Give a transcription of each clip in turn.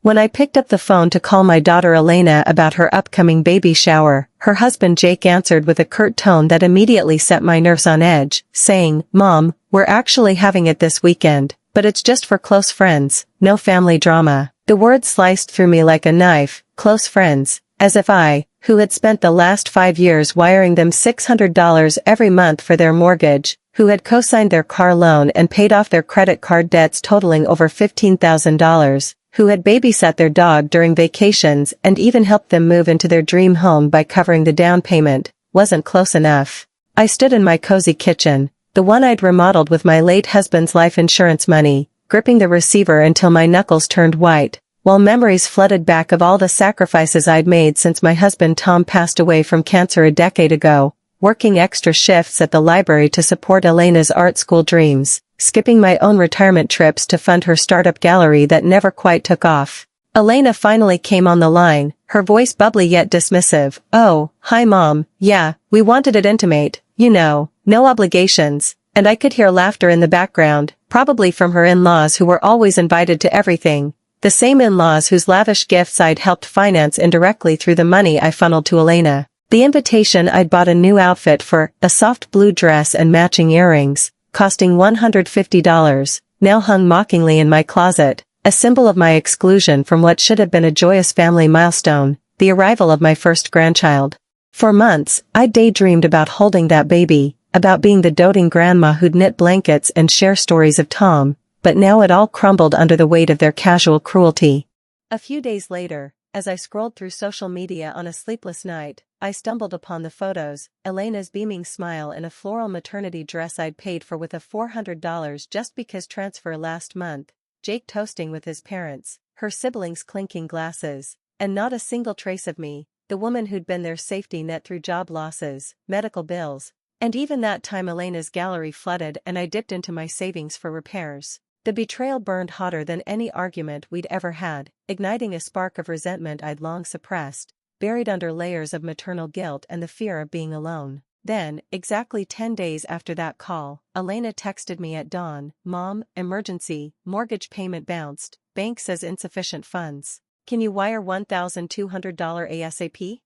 When I picked up the phone to call my daughter Elena about her upcoming baby shower, her husband Jake answered with a curt tone that immediately set my nerves on edge, saying, "Mom, we're actually having it this weekend, but it's just for close friends, no family drama." The words sliced through me like a knife, close friends, as if I, who had spent the last 5 years wiring them $600 every month for their mortgage, who had co-signed their car loan and paid off their credit card debts totaling over $15,000, who had babysat their dog during vacations and even helped them move into their dream home by covering the down payment, wasn't close enough. I stood in my cozy kitchen, the one I'd remodeled with my late husband's life insurance money, gripping the receiver until my knuckles turned white, while memories flooded back of all the sacrifices I'd made since my husband Tom passed away from cancer a decade ago, working extra shifts at the library to support Elena's art school dreams, skipping my own retirement trips to fund her startup gallery that never quite took off. Elena finally came on the line, her voice bubbly yet dismissive. "Oh, hi Mom, yeah, we wanted it intimate, you know, no obligations," and I could hear laughter in the background, probably from her in-laws who were always invited to everything, the same in-laws whose lavish gifts I'd helped finance indirectly through the money I funneled to Elena. The invitation I'd bought a new outfit for, a soft blue dress and matching earrings, costing $150, now hung mockingly in my closet, a symbol of my exclusion from what should have been a joyous family milestone, the arrival of my first grandchild. For months, I'd daydreamed about holding that baby, about being the doting grandma who'd knit blankets and share stories of Tom, but now it all crumbled under the weight of their casual cruelty. A few days later, as I scrolled through social media on a sleepless night, I stumbled upon the photos, Elena's beaming smile in a floral maternity dress I'd paid for with a $400 just because transfer last month, Jake toasting with his parents, her siblings clinking glasses, and not a single trace of me, the woman who'd been their safety net through job losses, medical bills, and even that time Elena's gallery flooded and I dipped into my savings for repairs. The betrayal burned hotter than any argument we'd ever had, igniting a spark of resentment I'd long suppressed, buried under layers of maternal guilt and the fear of being alone. Then, exactly 10 days after that call, Elena texted me at dawn, "Mom, emergency, mortgage payment bounced, bank says insufficient funds. Can you wire $1,200 ASAP?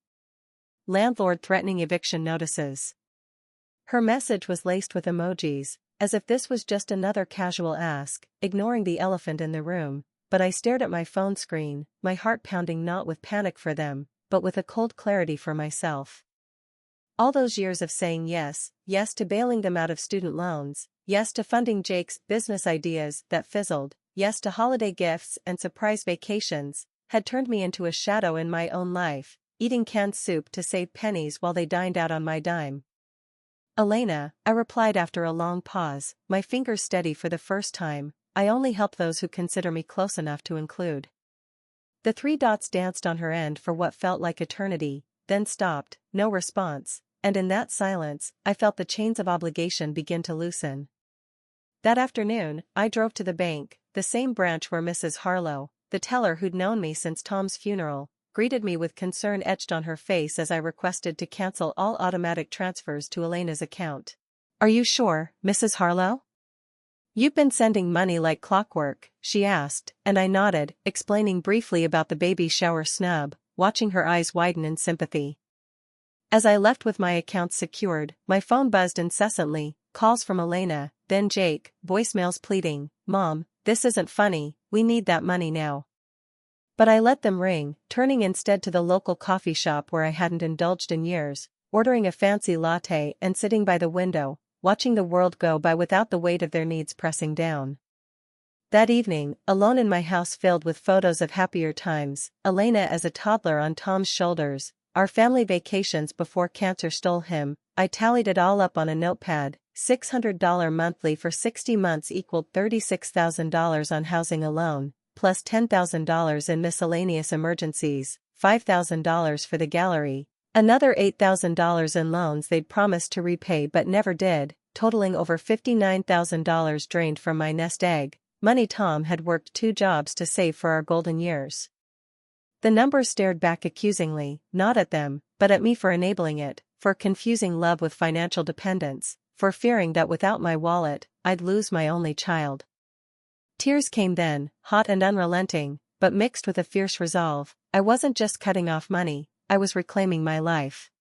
Landlord threatening eviction notices." Her message was laced with emojis, as if this was just another casual ask, ignoring the elephant in the room, but I stared at my phone screen, my heart pounding not with panic for them, but with a cold clarity for myself. All those years of saying yes, yes to bailing them out of student loans, yes to funding Jake's business ideas that fizzled, yes to holiday gifts and surprise vacations, had turned me into a shadow in my own life, eating canned soup to save pennies while they dined out on my dime. "Elena," I replied after a long pause, my fingers steady for the first time, "I only help those who consider me close enough to include." The 3 dots danced on her end for what felt like eternity, then stopped, no response, and in that silence, I felt the chains of obligation begin to loosen. That afternoon, I drove to the bank, the same branch where Mrs. Harlow, the teller who'd known me since Tom's funeral, greeted me with concern etched on her face as I requested to cancel all automatic transfers to Elena's account. "Are you sure, Mrs. Harlow? You've been sending money like clockwork," she asked, and I nodded, explaining briefly about the baby shower snub, watching her eyes widen in sympathy. As I left with my accounts secured, my phone buzzed incessantly, calls from Elena, then Jake, voicemails pleading, "Mom, this isn't funny, we need that money now." But I let them ring, turning instead to the local coffee shop where I hadn't indulged in years, ordering a fancy latte and sitting by the window, watching the world go by without the weight of their needs pressing down. That evening, alone in my house filled with photos of happier times, Elena as a toddler on Tom's shoulders, our family vacations before cancer stole him, I tallied it all up on a notepad. $600 monthly for 60 months equaled $36,000 on housing alone, plus $10,000 in miscellaneous emergencies, $5,000 for the gallery, another $8,000 in loans they'd promised to repay but never did, totaling over $59,000 drained from my nest egg, money Tom had worked 2 jobs to save for our golden years. The numbers stared back accusingly, not at them, but at me for enabling it, for confusing love with financial dependence, for fearing that without my wallet, I'd lose my only child. Tears came then, hot and unrelenting, but mixed with a fierce resolve. I wasn't just cutting off money, I was reclaiming my life.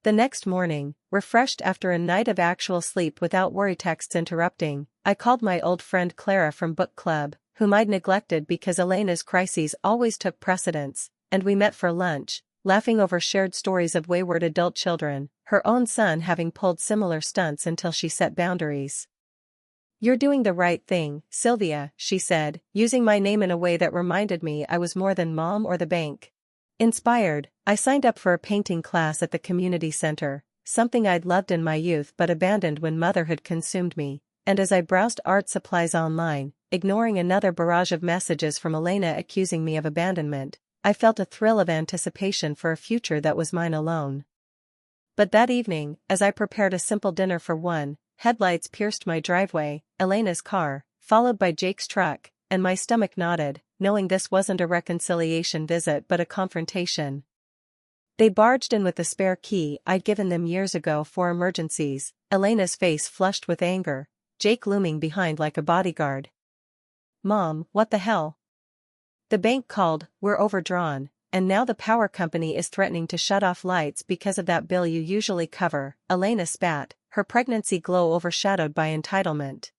The next morning, refreshed after a night of actual sleep without worry texts interrupting, I called my old friend Clara from book club, whom I'd neglected because Elena's crises always took precedence, and we met for lunch, laughing over shared stories of wayward adult children, her own son having pulled similar stunts until she set boundaries. "You're doing the right thing, Sylvia," she said, using my name in a way that reminded me I was more than mom or the bank. Inspired, I signed up for a painting class at the community center, something I'd loved in my youth but abandoned when motherhood consumed me, and as I browsed art supplies online, ignoring another barrage of messages from Elena accusing me of abandonment, I felt a thrill of anticipation for a future that was mine alone. But that evening, as I prepared a simple dinner for one, headlights pierced my driveway, Elena's car, followed by Jake's truck, and my stomach knotted, knowing this wasn't a reconciliation visit but a confrontation. They barged in with the spare key I'd given them years ago for emergencies, Elena's face flushed with anger, Jake looming behind like a bodyguard. "Mom, what the hell? The bank called, we're overdrawn, and now the power company is threatening to shut off lights because of that bill you usually cover," Elena spat, her pregnancy glow overshadowed by entitlement.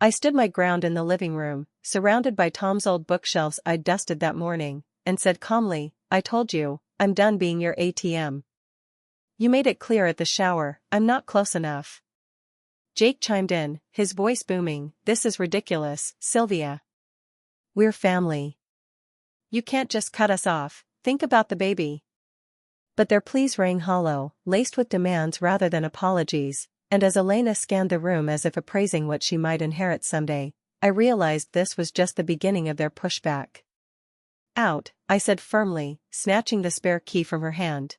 I stood my ground in the living room, surrounded by Tom's old bookshelves I'd dusted that morning, and said calmly, "I told you, I'm done being your ATM. You made it clear at the shower, I'm not close enough." Jake chimed in, his voice booming, "This is ridiculous, Sylvia. We're family. You can't just cut us off, think about the baby." But their pleas rang hollow, laced with demands rather than apologies, and as Elena scanned the room as if appraising what she might inherit someday, I realized this was just the beginning of their pushback. "Out," I said firmly, snatching the spare key from her hand.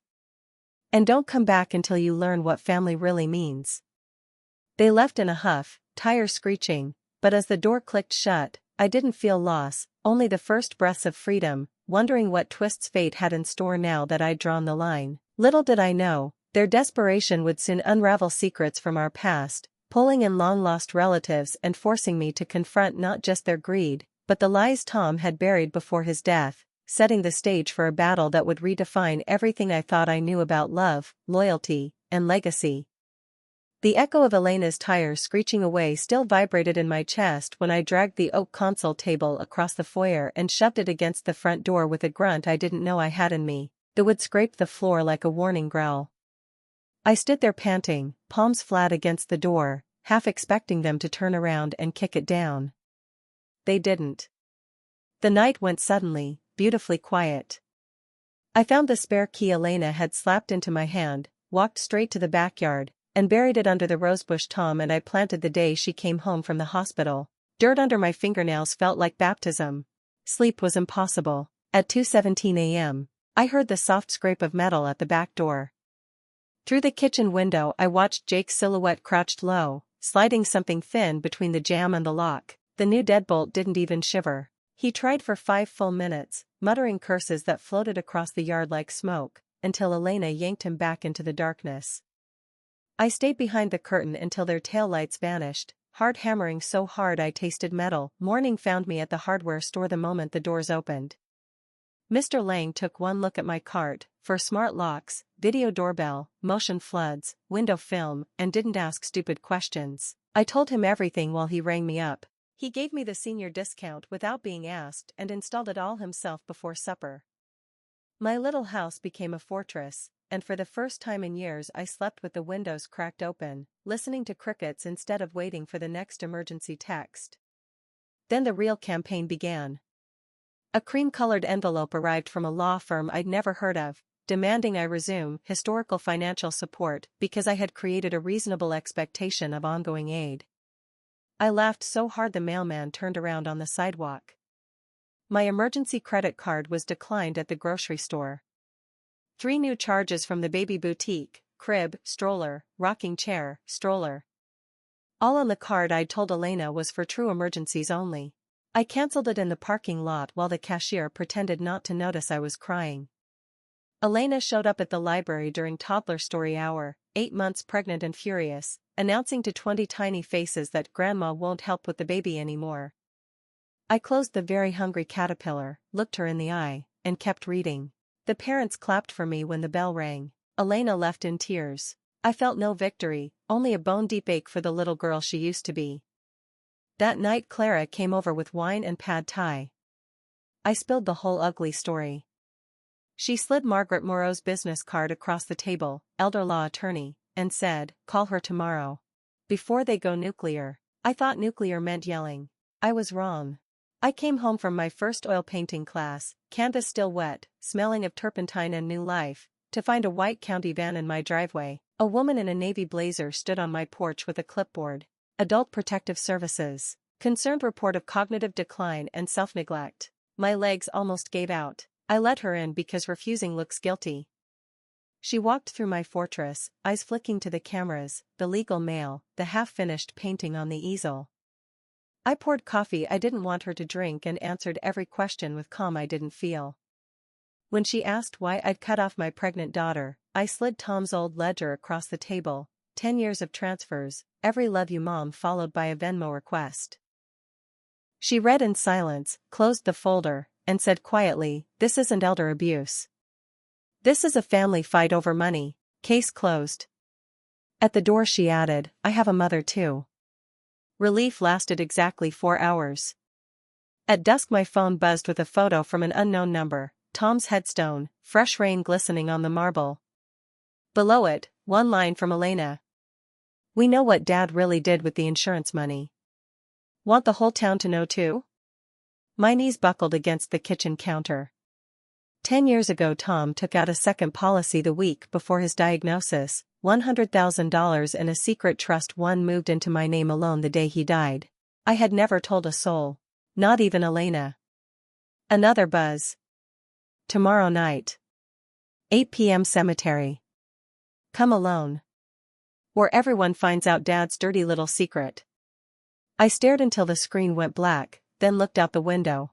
"And don't come back until you learn what family really means." They left in a huff, tires screeching, but as the door clicked shut, I didn't feel loss, only the first breaths of freedom, wondering what twists fate had in store now that I'd drawn the line. Little did I know, their desperation would soon unravel secrets from our past, pulling in long-lost relatives and forcing me to confront not just their greed, but the lies Tom had buried before his death, setting the stage for a battle that would redefine everything I thought I knew about love, loyalty, and legacy. The echo of Elena's tires screeching away still vibrated in my chest when I dragged the oak console table across the foyer and shoved it against the front door with a grunt I didn't know I had in me. The wood scraped the floor like a warning growl. I stood there panting, palms flat against the door, half expecting them to turn around and kick it down. They didn't. The night went suddenly, beautifully quiet. I found the spare key Elena had slapped into my hand, walked straight to the backyard, and buried it under the rosebush Tom and I planted the day she came home from the hospital. Dirt under my fingernails felt like baptism. Sleep was impossible. At 2:17 a.m., I heard the soft scrape of metal at the back door. Through the kitchen window I watched Jake's silhouette crouched low, sliding something thin between the jamb and the lock. The new deadbolt didn't even shiver. He tried for 5 full minutes, muttering curses that floated across the yard like smoke, until Elena yanked him back into the darkness. I stayed behind the curtain until their taillights vanished, hard hammering so hard I tasted metal. Morning found me at the hardware store the moment the doors opened. Mr. Lang took one look at my cart, for smart locks, video doorbell, motion floods, window film, and didn't ask stupid questions. I told him everything while he rang me up. He gave me the senior discount without being asked and installed it all himself before supper. My little house became a fortress, and for the first time in years I slept with the windows cracked open, listening to crickets instead of waiting for the next emergency text. Then the real campaign began. A cream-colored envelope arrived from a law firm I'd never heard of, demanding I resume historical financial support because I had created a reasonable expectation of ongoing aid. I laughed so hard the mailman turned around on the sidewalk. My emergency credit card was declined at the grocery store. 3 new charges from the baby boutique: crib, stroller, rocking chair, stroller. All on the card I'd told Elena was for true emergencies only. I cancelled it in the parking lot while the cashier pretended not to notice I was crying. Elena showed up at the library during toddler story hour, 8 months pregnant and furious, announcing to 20 tiny faces that grandma won't help with the baby anymore. I closed the very hungry caterpillar, looked her in the eye, and kept reading. The parents clapped for me when the bell rang. Elena left in tears. I felt no victory, only a bone-deep ache for the little girl she used to be. That night Clara came over with wine and pad thai. I spilled the whole ugly story. She slid Margaret Moreau's business card across the table, elder law attorney, and said, "Call her tomorrow. Before they go nuclear." I thought nuclear meant yelling. I was wrong. I came home from my first oil painting class, canvas still wet, smelling of turpentine and new life, to find a white county van in my driveway. A woman in a navy blazer stood on my porch with a clipboard. Adult Protective Services. Concerned report of cognitive decline and self-neglect. My legs almost gave out. I let her in because refusing looks guilty. She walked through my fortress, eyes flicking to the cameras, the legal mail, the half-finished painting on the easel. I poured coffee I didn't want her to drink and answered every question with calm I didn't feel. When she asked why I'd cut off my pregnant daughter, I slid Tom's old ledger across the table, 10 years of transfers, every love you mom followed by a Venmo request. She read in silence, closed the folder, and said quietly, "This isn't elder abuse. This is a family fight over money, case closed." At the door she added, "I have a mother too." Relief lasted exactly 4 hours. At dusk my phone buzzed with a photo from an unknown number, Tom's headstone, fresh rain glistening on the marble. Below it, one line from Elena. "We know what Dad really did with the insurance money. Want the whole town to know too?" My knees buckled against the kitchen counter. 10 years ago Tom took out a second policy the week before his diagnosis, $100,000 in a secret trust moved into my name alone the day he died. I had never told a soul. Not even Elena. Another buzz. "Tomorrow night. 8 p.m. cemetery. Come alone. Or everyone finds out Dad's dirty little secret." I stared until the screen went black, then looked out the window.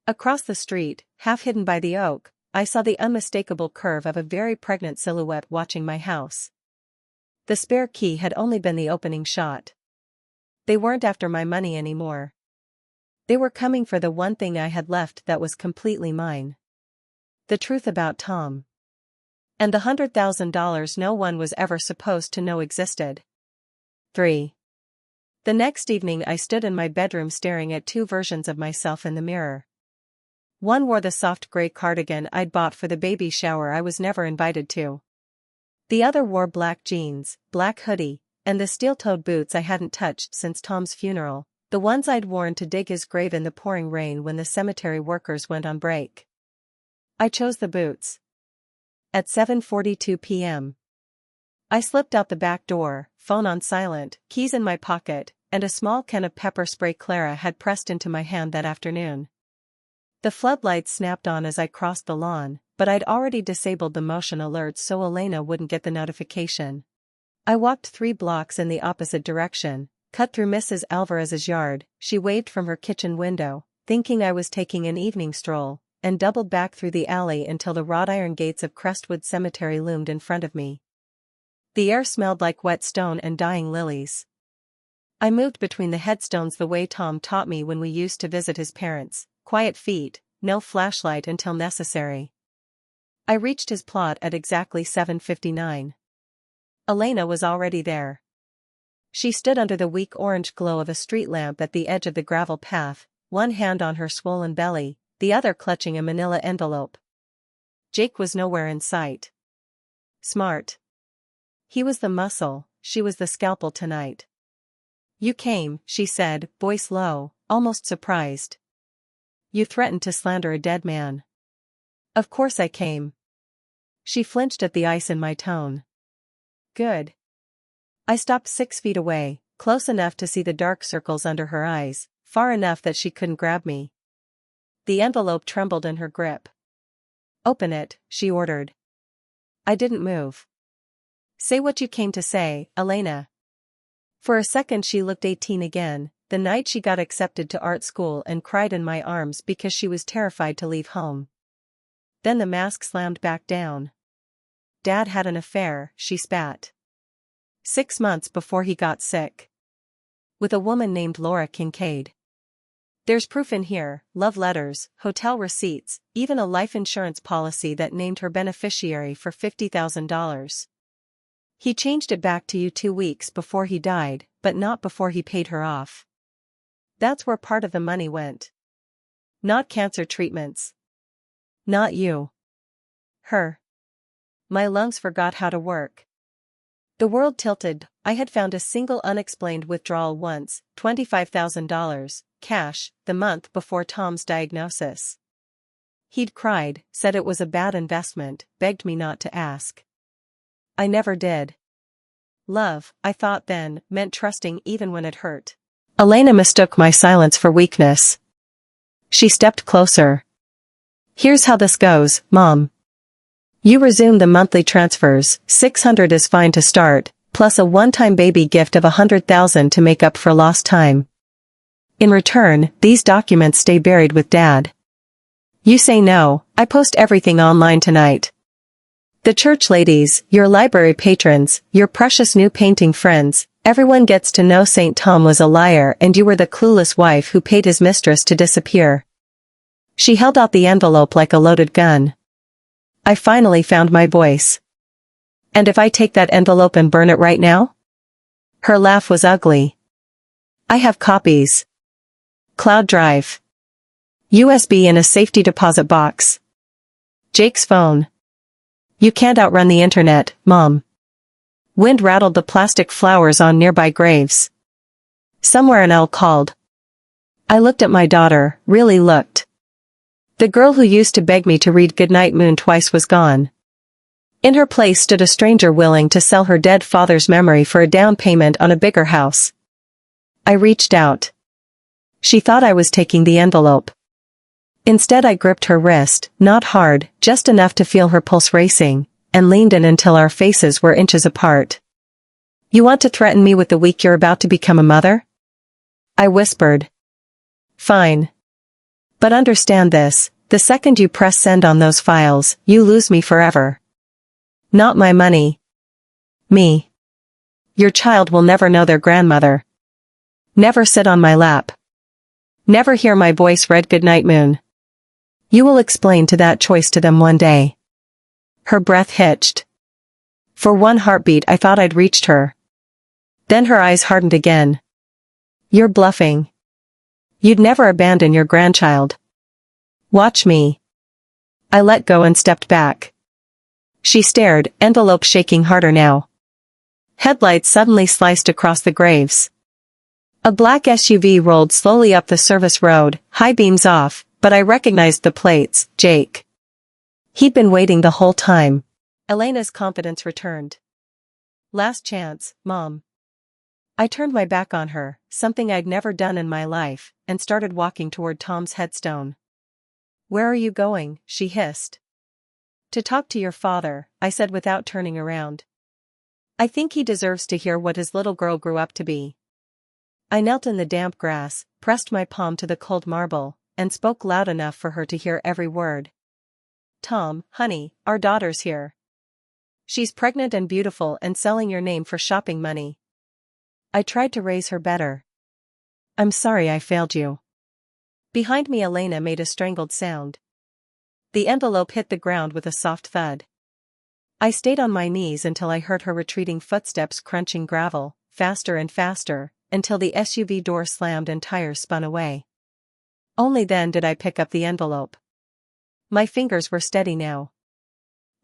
Across the street, half hidden by the oak, I saw the unmistakable curve of a very pregnant silhouette watching my house. The spare key had only been the opening shot. They weren't after my money anymore. They were coming for the one thing I had left that was completely mine. The truth about Tom. And the $100,000 no one was ever supposed to know existed. 3. The next evening I stood in my bedroom staring at 2 versions of myself in the mirror. One wore the soft gray cardigan I'd bought for the baby shower I was never invited to. The other wore black jeans, black hoodie, and the steel-toed boots I hadn't touched since Tom's funeral, the ones I'd worn to dig his grave in the pouring rain when the cemetery workers went on break. I chose the boots. At 7:42 p.m. I slipped out the back door, phone on silent, keys in my pocket, and a small can of pepper spray Clara had pressed into my hand that afternoon. The floodlights snapped on as I crossed the lawn, but I'd already disabled the motion alerts so Elena wouldn't get the notification. I walked 3 blocks in the opposite direction, cut through Mrs. Alvarez's yard. She waved from her kitchen window, thinking I was taking an evening stroll, and doubled back through the alley until the wrought iron gates of Crestwood Cemetery loomed in front of me. The air smelled like wet stone and dying lilies. I moved between the headstones the way Tom taught me when we used to visit his parents, quiet feet, no flashlight until necessary. I reached his plot at exactly 7:59. Elena was already there. She stood under the weak orange glow of a street lamp at the edge of the gravel path, one hand on her swollen belly, the other clutching a manila envelope. Jake was nowhere in sight. Smart. He was the muscle, she was the scalpel tonight. "You came," she said, voice low, almost surprised. "You threatened to slander a dead man." "Of course I came." She flinched at the ice in my tone. "Good." I stopped 6 feet away, close enough to see the dark circles under her eyes, far enough that she couldn't grab me. The envelope trembled in her grip. "Open it," she ordered. I didn't move. "Say what you came to say, Elena." For a second she looked 18 again, the night she got accepted to art school and cried in my arms because she was terrified to leave home. Then the mask slammed back down. "Dad had an affair," she spat. 6 months before he got sick. With a woman named Laura Kincaid. There's proof in here, love letters, hotel receipts, even a life insurance policy that named her beneficiary for $50,000. He changed it back to you 2 weeks before he died, but not before he paid her off. That's where part of the money went. Not cancer treatments. Not you. Her. My lungs forgot how to work. The world tilted. I had found a single unexplained withdrawal once, $25,000, cash, the month before Tom's diagnosis. He'd cried, said it was a bad investment, begged me not to ask. I never did. Love, I thought then, meant trusting even when it hurt. Elena mistook my silence for weakness. She stepped closer. Here's how this goes, Mom. You resume the monthly transfers, $600 is fine to start, plus a one-time baby gift of $100,000 to make up for lost time. In return, these documents stay buried with Dad. You say no, I post everything online tonight. The church ladies, your library patrons, your precious new painting friends, everyone gets to know St. Tom was a liar and you were the clueless wife who paid his mistress to disappear. She held out the envelope like a loaded gun. I finally found my voice. And if I take that envelope and burn it right now? Her laugh was ugly. I have copies. Cloud drive. USB in a safety deposit box. Jake's phone. You can't outrun the internet, Mom. Wind rattled the plastic flowers on nearby graves. Somewhere an owl called. I looked at my daughter, really looked. The girl who used to beg me to read Goodnight Moon twice was gone. In her place stood a stranger willing to sell her dead father's memory for a down payment on a bigger house. I reached out. She thought I was taking the envelope. Instead I gripped her wrist, not hard, just enough to feel her pulse racing, and leaned in until our faces were inches apart. You want to threaten me with the week you're about to become a mother? I whispered. Fine. But understand this, the second you press send on those files, you lose me forever. Not my money. Me. Your child will never know their grandmother. Never sit on my lap. Never hear my voice read Goodnight Moon. You will explain to that choice to them one day. Her breath hitched. For one heartbeat I thought I'd reached her. Then her eyes hardened again. You're bluffing. You'd never abandon your grandchild. Watch me. I let go and stepped back. She stared, envelope shaking harder now. Headlights suddenly sliced across the graves. A black SUV rolled slowly up the service road, high beams off, but I recognized the plates, Jake. He'd been waiting the whole time. Elena's confidence returned. Last chance, Mom. I turned my back on her, something I'd never done in my life, and started walking toward Tom's headstone. Where are you going? She hissed. To talk to your father, I said without turning around. I think he deserves to hear what his little girl grew up to be. I knelt in the damp grass, pressed my palm to the cold marble, and spoke loud enough for her to hear every word. Tom, honey, our daughter's here. She's pregnant and beautiful and selling your name for shopping money. I tried to raise her better. I'm sorry I failed you. Behind me Elena made a strangled sound. The envelope hit the ground with a soft thud. I stayed on my knees until I heard her retreating footsteps crunching gravel, faster and faster, until the SUV door slammed and tires spun away. Only then did I pick up the envelope. My fingers were steady now.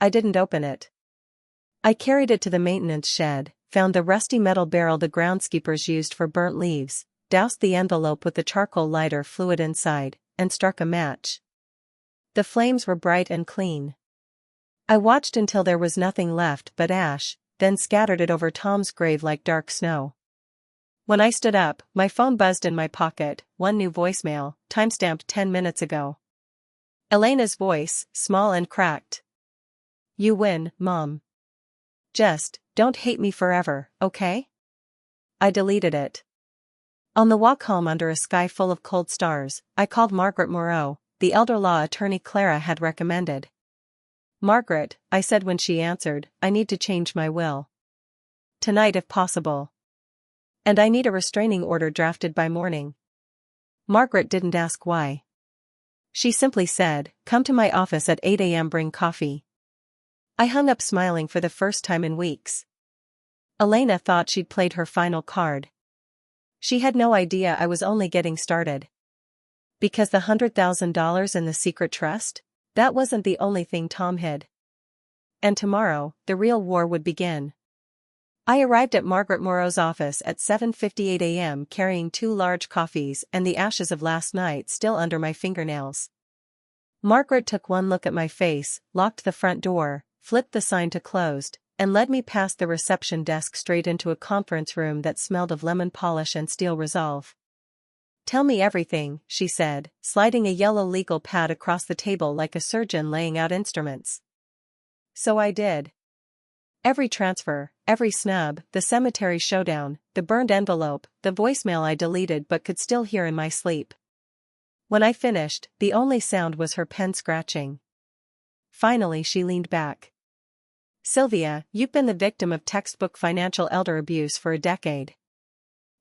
I didn't open it. I carried it to the maintenance shed, found the rusty metal barrel the groundskeepers used for burnt leaves, doused the envelope with the charcoal lighter fluid inside, and struck a match. The flames were bright and clean. I watched until there was nothing left but ash, then scattered it over Tom's grave like dark snow. When I stood up, my phone buzzed in my pocket, one new voicemail, timestamped 10 minutes ago. Elena's voice, small and cracked. You win, Mom. Just, don't hate me forever, okay? I deleted it. On the walk home under a sky full of cold stars, I called Margaret Moreau, the elder law attorney Clara had recommended. Margaret, I said when she answered, I need to change my will. Tonight if possible. And I need a restraining order drafted by morning. Margaret didn't ask why. She simply said, "Come to my office at 8 a.m. bring coffee." I hung up smiling for the first time in weeks. Elena thought she'd played her final card. She had no idea I was only getting started. Because the $100,000 in the secret trust? That wasn't the only thing Tom hid. And tomorrow, the real war would begin. I arrived at Margaret Moreau's office at 7:58 a.m. carrying 2 large coffees and the ashes of last night still under my fingernails. Margaret took one look at my face, locked the front door, flipped the sign to closed, and led me past the reception desk straight into a conference room that smelled of lemon polish and steel resolve. "Tell me everything," she said, sliding a yellow legal pad across the table like a surgeon laying out instruments. So I did. Every transfer, every snub, the cemetery showdown, the burned envelope, the voicemail I deleted but could still hear in my sleep. When I finished, the only sound was her pen scratching. Finally she leaned back. "Sylvia, you've been the victim of textbook financial elder abuse for a decade.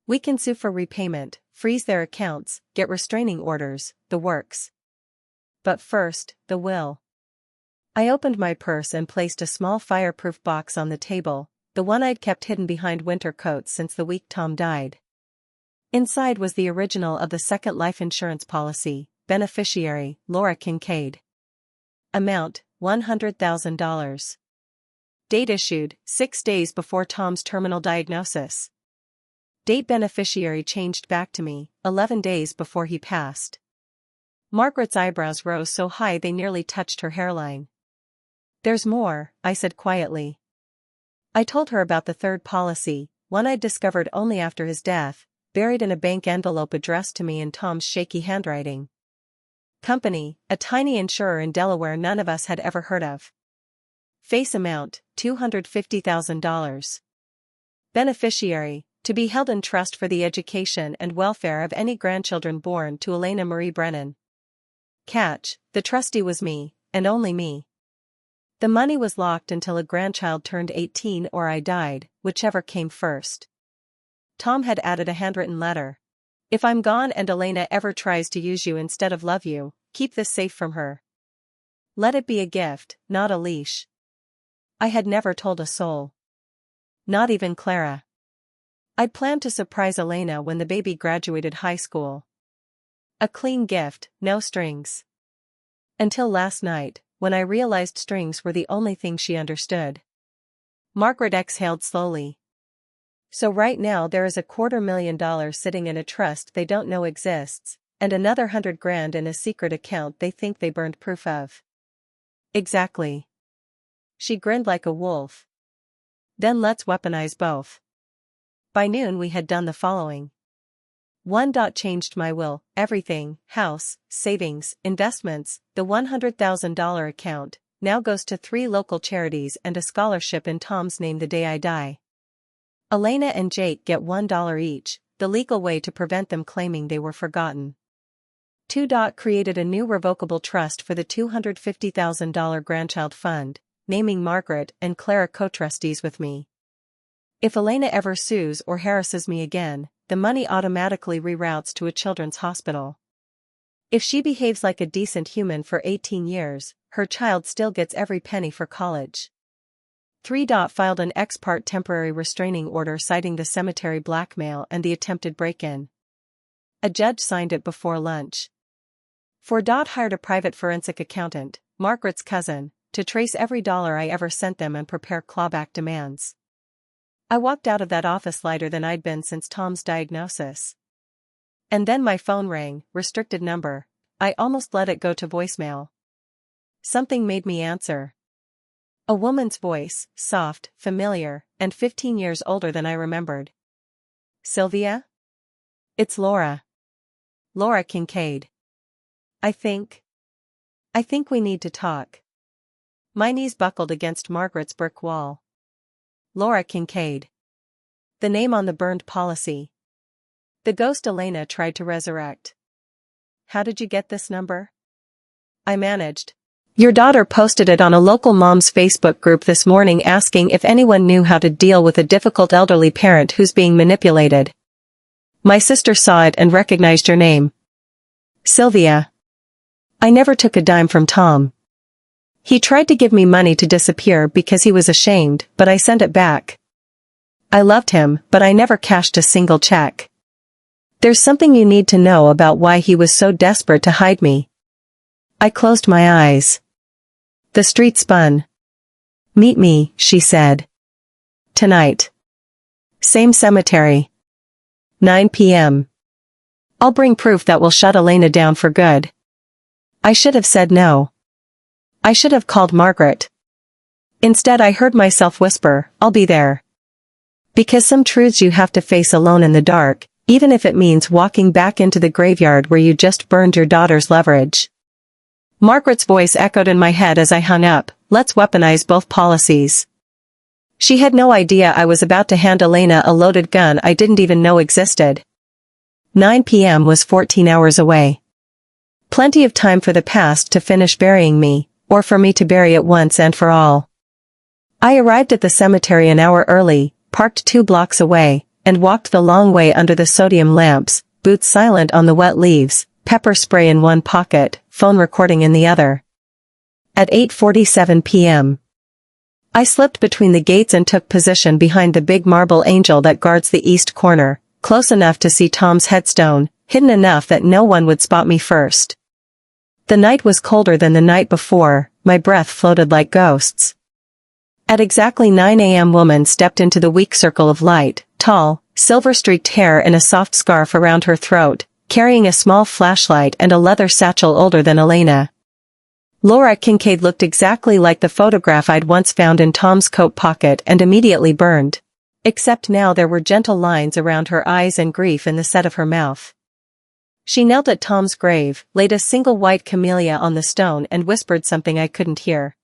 We can sue for repayment, freeze their accounts, get restraining orders, the works. But first, the will." I opened my purse and placed a small fireproof box on the table, the one I'd kept hidden behind winter coats since the week Tom died. Inside was the original of the second life insurance policy, beneficiary, Laura Kincaid. Amount, $100,000. Date issued, 6 days before Tom's terminal diagnosis. Date beneficiary changed back to me, 11 days before he passed. Margaret's eyebrows rose so high they nearly touched her hairline. "There's more," I said quietly. I told her about the third policy, one I'd discovered only after his death, buried in a bank envelope addressed to me in Tom's shaky handwriting. Company, a tiny insurer in Delaware none of us had ever heard of. Face amount, $250,000. Beneficiary, to be held in trust for the education and welfare of any grandchildren born to Elena Marie Brennan. Catch, the trustee was me, and only me. The money was locked until a grandchild turned 18 or I died, whichever came first. Tom had added a handwritten letter. "If I'm gone and Elena ever tries to use you instead of love you, keep this safe from her. Let it be a gift, not a leash." I had never told a soul. Not even Clara. I'd planned to surprise Elena when the baby graduated high school. A clean gift, no strings. Until last night, when I realized strings were the only thing she understood. Margaret exhaled slowly. "So right now there is $250,000 sitting in a trust they don't know exists, and another $100,000 in a secret account they think they burned proof of." "Exactly." She grinned like a wolf. "Then let's weaponize both." By noon we had done the following. 1. Changed my will, everything, house, savings, investments, the $100,000 account, now goes to 3 local charities and a scholarship in Tom's name the day I die. Elena and Jake get $1 each, the legal way to prevent them claiming they were forgotten. 2. Created a new revocable trust for the $250,000 grandchild fund, naming Margaret and Clara co-trustees with me. If Elena ever sues or harasses me again, the money automatically reroutes to a children's hospital. If she behaves like a decent human for 18 years, her child still gets every penny for college. 3. Filed an ex parte temporary restraining order citing the cemetery blackmail and the attempted break-in. A judge signed it before lunch. 4. Hired a private forensic accountant, Margaret's cousin, to trace every dollar I ever sent them and prepare clawback demands. I walked out of that office lighter than I'd been since Tom's diagnosis. And then my phone rang, restricted number. I almost let it go to voicemail. Something made me answer. A woman's voice, soft, familiar, and 15 years older than I remembered. "Sylvia? It's Laura. Laura Kincaid. I think we need to talk." My knees buckled against Margaret's brick wall. Laura Kincaid. The name on the burned policy. The ghost Elena tried to resurrect. "How did you get this number?" I managed. "Your daughter posted it on a local mom's Facebook group this morning asking if anyone knew how to deal with a difficult elderly parent who's being manipulated. My sister saw it and recognized your name." Sylvia. I never took a dime from Tom. He tried to give me money to disappear because he was ashamed, but I sent it back. I loved him, but I never cashed a single check. There's something you need to know about why he was so desperate to hide me. I closed my eyes. The street spun. Meet me, she said. Tonight. Same cemetery. 9 p.m. I'll bring proof that will shut Elena down for good. I should have said no. I should have called Margaret. Instead I heard myself whisper, I'll be there. Because some truths you have to face alone in the dark, even if it means walking back into the graveyard where you just burned your daughter's leverage. Margaret's voice echoed in my head as I hung up, let's weaponize both policies. She had no idea I was about to hand Elena a loaded gun I didn't even know existed. 9 p.m. was 14 hours away. Plenty of time for the past to finish burying me, or for me to bury it once and for all. I arrived at the cemetery an hour early, parked 2 blocks away, and walked the long way under the sodium lamps, boots silent on the wet leaves, pepper spray in one pocket, phone recording in the other. At 8:47 p.m. I slipped between the gates and took position behind the big marble angel that guards the east corner, close enough to see Tom's headstone, hidden enough that no one would spot me first. The night was colder than the night before, my breath floated like ghosts. At exactly 9 a.m. woman stepped into the weak circle of light, tall, silver-streaked hair and a soft scarf around her throat, carrying a small flashlight and a leather satchel older than Elena. Laura Kincaid looked exactly like the photograph I'd once found in Tom's coat pocket and immediately burned. Except now there were gentle lines around her eyes and grief in the set of her mouth. She knelt at Tom's grave, laid a single white camellia on the stone and whispered something I couldn't hear.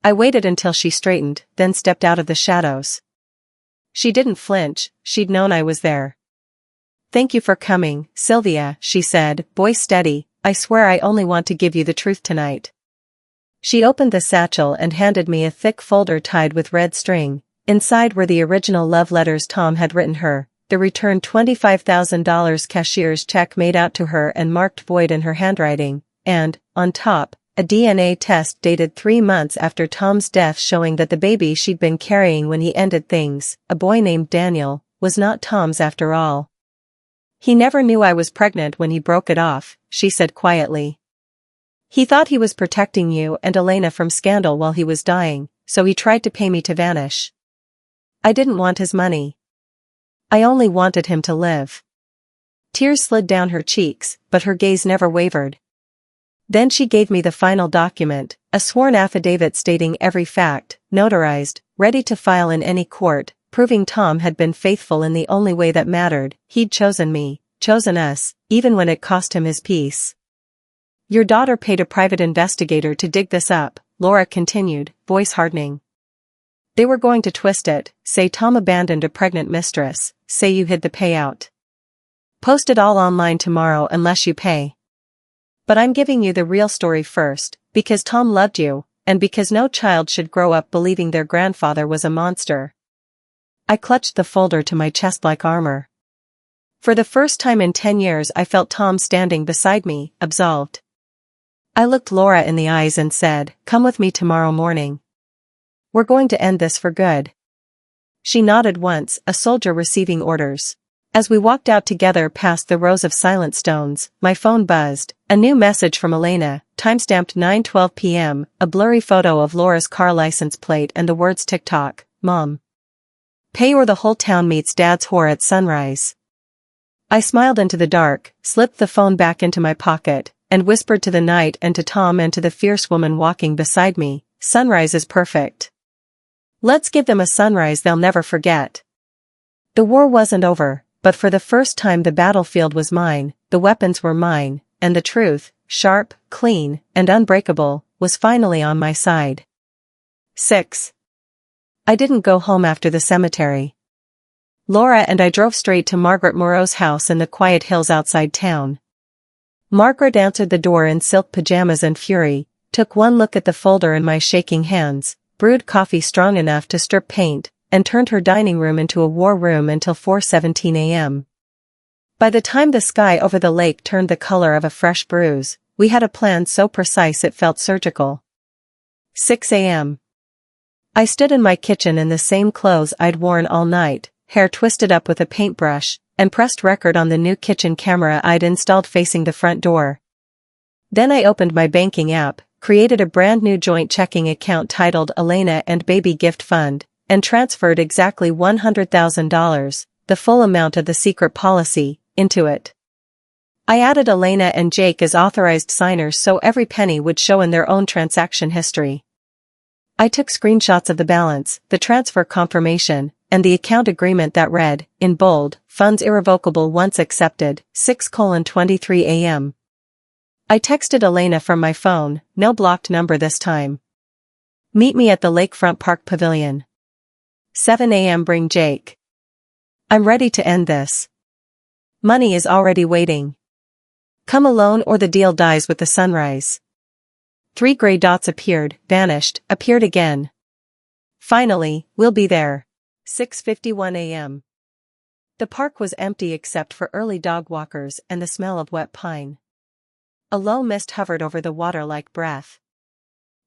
I waited until she straightened, then stepped out of the shadows. She didn't flinch, she'd known I was there. Thank you for coming, Sylvia, she said, voice steady, I swear I only want to give you the truth tonight. She opened the satchel and handed me a thick folder tied with red string. Inside were the original love letters Tom had written her, the returned $25,000 cashier's check made out to her and marked void in her handwriting, and, on top, a DNA test dated 3 months after Tom's death showing that the baby she'd been carrying when he ended things, a boy named Daniel, was not Tom's after all. He never knew I was pregnant when he broke it off, she said quietly. He thought he was protecting you and Elena from scandal while he was dying, so he tried to pay me to vanish. I didn't want his money. I only wanted him to live. Tears slid down her cheeks, but her gaze never wavered. Then she gave me the final document, a sworn affidavit stating every fact, notarized, ready to file in any court, proving Tom had been faithful in the only way that mattered. He'd chosen me, chosen us, even when it cost him his peace. Your daughter paid a private investigator to dig this up, Laura continued, voice hardening. They were going to twist it, say Tom abandoned a pregnant mistress, say you hid the payout. Post it all online tomorrow unless you pay. But I'm giving you the real story first, because Tom loved you, and because no child should grow up believing their grandfather was a monster. I clutched the folder to my chest like armor. For the first time in 10 years I felt Tom standing beside me, absolved. I looked Laura in the eyes and said, come with me tomorrow morning. We're going to end this for good. She nodded once, a soldier receiving orders. As we walked out together past the rows of silent stones, my phone buzzed, a new message from Elena, timestamped 9:12 p.m., a blurry photo of Laura's car license plate and the words TikTok, Mom. Pay or the whole town meets Dad's whore at sunrise. I smiled into the dark, slipped the phone back into my pocket, and whispered to the night and to Tom and to the fierce woman walking beside me, sunrise is perfect. Let's give them a sunrise they'll never forget. The war wasn't over, but for the first time the battlefield was mine, the weapons were mine, and the truth, sharp, clean, and unbreakable, was finally on my side. 6. I didn't go home after the cemetery. Laura and I drove straight to Margaret Moreau's house in the quiet hills outside town. Margaret answered the door in silk pajamas and fury, took one look at the folder in my shaking hands, brewed coffee strong enough to strip paint, and turned her dining room into a war room until 4:17 a.m. By the time the sky over the lake turned the color of a fresh bruise, we had a plan so precise it felt surgical. 6 a.m. I stood in my kitchen in the same clothes I'd worn all night, hair twisted up with a paintbrush, and pressed record on the new kitchen camera I'd installed facing the front door. Then I opened my banking app, created a brand new joint checking account titled Elena and Baby Gift Fund, and transferred exactly $100,000, the full amount of the secret policy, into it. I added Elena and Jake as authorized signers so every penny would show in their own transaction history. I took screenshots of the balance, the transfer confirmation, and the account agreement that read, in bold, funds irrevocable once accepted, 6:23 a.m. I texted Elena from my phone, no blocked number this time. Meet me at the Lakefront Park Pavilion. 7 a.m. Bring Jake. I'm ready to end this. Money is already waiting. Come alone or the deal dies with the sunrise. 3 gray dots appeared, vanished, appeared again. Finally, we'll be there. 6:51 a.m. The park was empty except for early dog walkers and the smell of wet pine. A low mist hovered over the water like breath.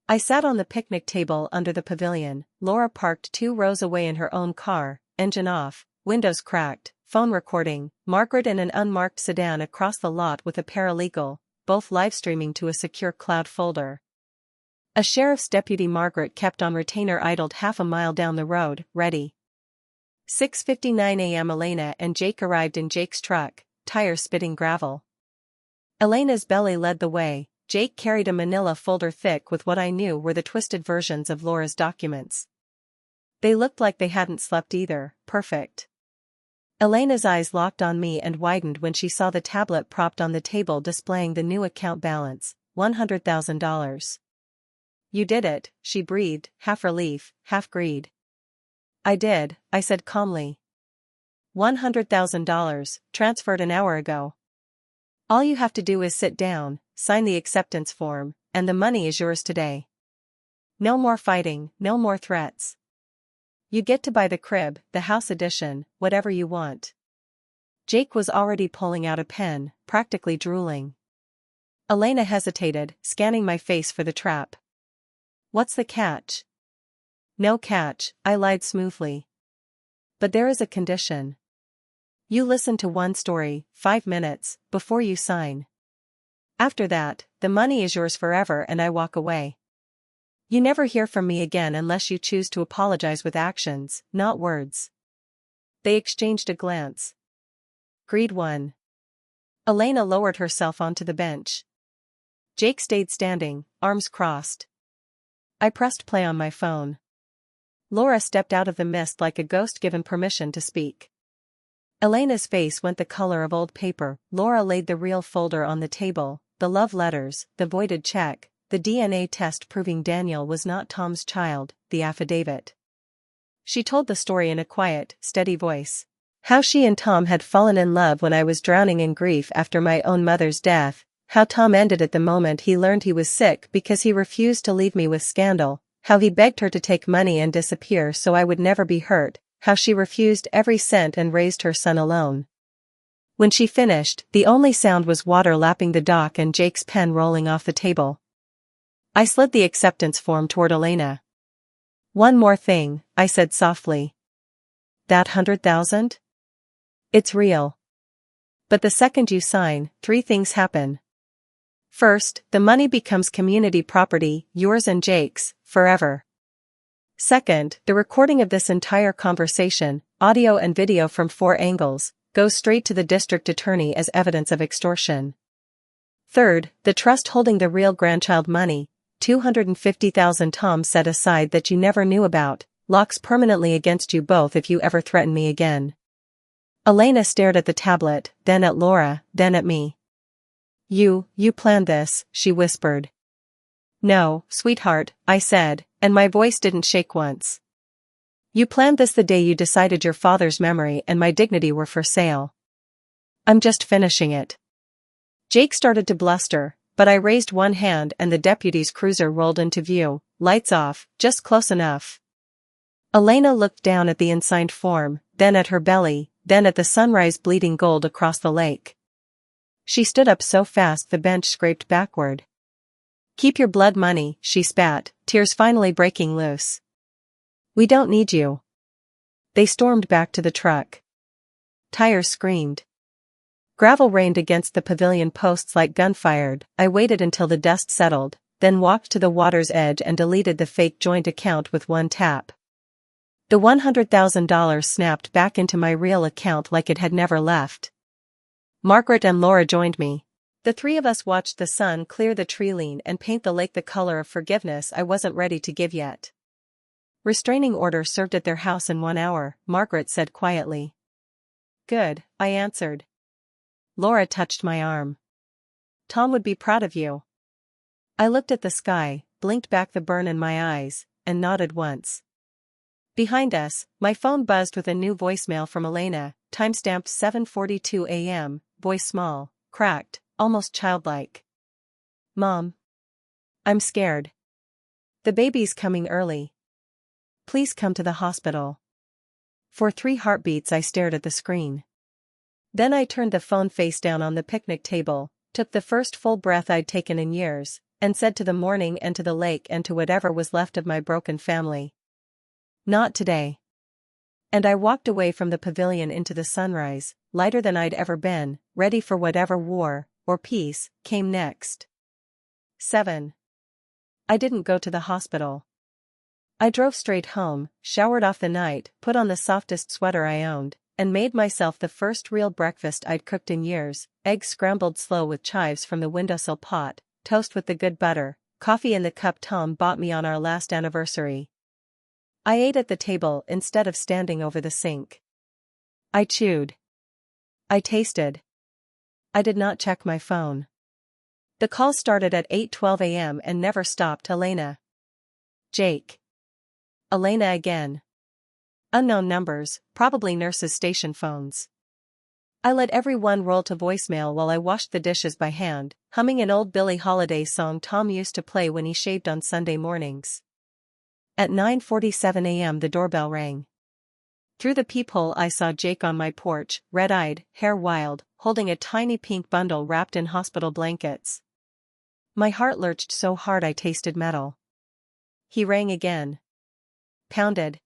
I sat on the picnic table under the pavilion, Laura parked 2 rows away in her own car, engine off, windows cracked, phone recording, Margaret in an unmarked sedan across the lot with a paralegal, both live-streaming to a secure cloud folder. A sheriff's deputy Margaret kept on retainer idled half a mile down the road, ready. 6:59 a.m. Elena and Jake arrived in Jake's truck, tires spitting gravel. Elena's belly led the way, Jake carried a manila folder thick with what I knew were the twisted versions of Laura's documents. They looked like they hadn't slept either, perfect. Elena's eyes locked on me and widened when she saw the tablet propped on the table displaying the new account balance, $100,000. You did it, she breathed, half relief, half greed. I did, I said calmly. $100,000, transferred an hour ago. All you have to do is sit down, sign the acceptance form, and the money is yours today. No more fighting, no more threats. You get to buy the crib, the house edition, whatever you want. Jake was already pulling out a pen, practically drooling. Elena hesitated, scanning my face for the trap. What's the catch? No catch, I lied smoothly. But there is a condition. You listen to one story, 5 minutes, before you sign. After that, the money is yours forever and I walk away. You never hear from me again unless you choose to apologize with actions, not words. They exchanged a glance. Greed won. Elena lowered herself onto the bench. Jake stayed standing, arms crossed. I pressed play on my phone. Laura stepped out of the mist like a ghost given permission to speak. Elena's face went the color of old paper. Laura laid the real folder on the table, the love letters, the voided check, the DNA test proving Daniel was not Tom's child, the affidavit. She told the story in a quiet, steady voice. How she and Tom had fallen in love when I was drowning in grief after my own mother's death, how Tom ended at the moment he learned he was sick because he refused to leave me with scandal, how he begged her to take money and disappear so I would never be hurt, how she refused every cent and raised her son alone. When she finished, the only sound was water lapping the dock and Jake's pen rolling off the table. I slid the acceptance form toward Elena. One more thing, I said softly. That 100,000? It's real. But the second you sign, 3 things happen. First, the money becomes community property, yours and Jake's, forever. Second, the recording of this entire conversation, audio and video from 4 angles, goes straight to the district attorney as evidence of extortion. Third, the trust holding the real grandchild money, $250,000 Tom set aside that you never knew about, locks permanently against you both if you ever threaten me again. Elena stared at the tablet, then at Laura, then at me. You planned this, she whispered. No, sweetheart, I said, and my voice didn't shake once. You planned this the day you decided your father's memory and my dignity were for sale. I'm just finishing it. Jake started to bluster, but I raised one hand and the deputy's cruiser rolled into view, lights off, just close enough. Elena looked down at the unsigned form, then at her belly, then at the sunrise bleeding gold across the lake. She stood up so fast the bench scraped backward. "Keep your blood money," she spat, tears finally breaking loose. "We don't need you." They stormed back to the truck. Tires screamed. Gravel rained against the pavilion posts like gunfire. I waited until the dust settled, then walked to the water's edge and deleted the fake joint account with one tap. The $100,000 snapped back into my real account like it had never left. Margaret and Laura joined me. The three of us watched the sun clear the treeline and paint the lake the color of forgiveness I wasn't ready to give yet. "Restraining order served at their house in 1 hour," Margaret said quietly. "Good," I answered. Laura touched my arm. "Tom would be proud of you." I looked at the sky, blinked back the burn in my eyes, and nodded once. Behind us, my phone buzzed with a new voicemail from Elena, timestamped 7:42 a.m., voice small, cracked, almost childlike. "Mom. I'm scared. The baby's coming early. Please come to the hospital." For 3 heartbeats I stared at the screen. Then I turned the phone face down on the picnic table, took the first full breath I'd taken in years, and said to the morning and to the lake and to whatever was left of my broken family, "Not today." And I walked away from the pavilion into the sunrise, lighter than I'd ever been, ready for whatever war, or peace, came next. 7. I didn't go to the hospital. I drove straight home, showered off the night, put on the softest sweater I owned, and made myself the first real breakfast I'd cooked in years: eggs scrambled slow with chives from the windowsill pot, toast with the good butter, coffee in the cup Tom bought me on our last anniversary. I ate at the table instead of standing over the sink. I chewed. I tasted. I did not check my phone. The call started at 8:12 a.m. and never stopped. "Elena." "Jake." "Elena again." Unknown numbers, probably nurses' station phones. I let every one roll to voicemail while I washed the dishes by hand, humming an old Billie Holiday song Tom used to play when he shaved on Sunday mornings. At 9:47 a.m. the doorbell rang. Through the peephole I saw Jake on my porch, red-eyed, hair wild, holding a tiny pink bundle wrapped in hospital blankets. My heart lurched so hard I tasted metal. He rang again. Pounded.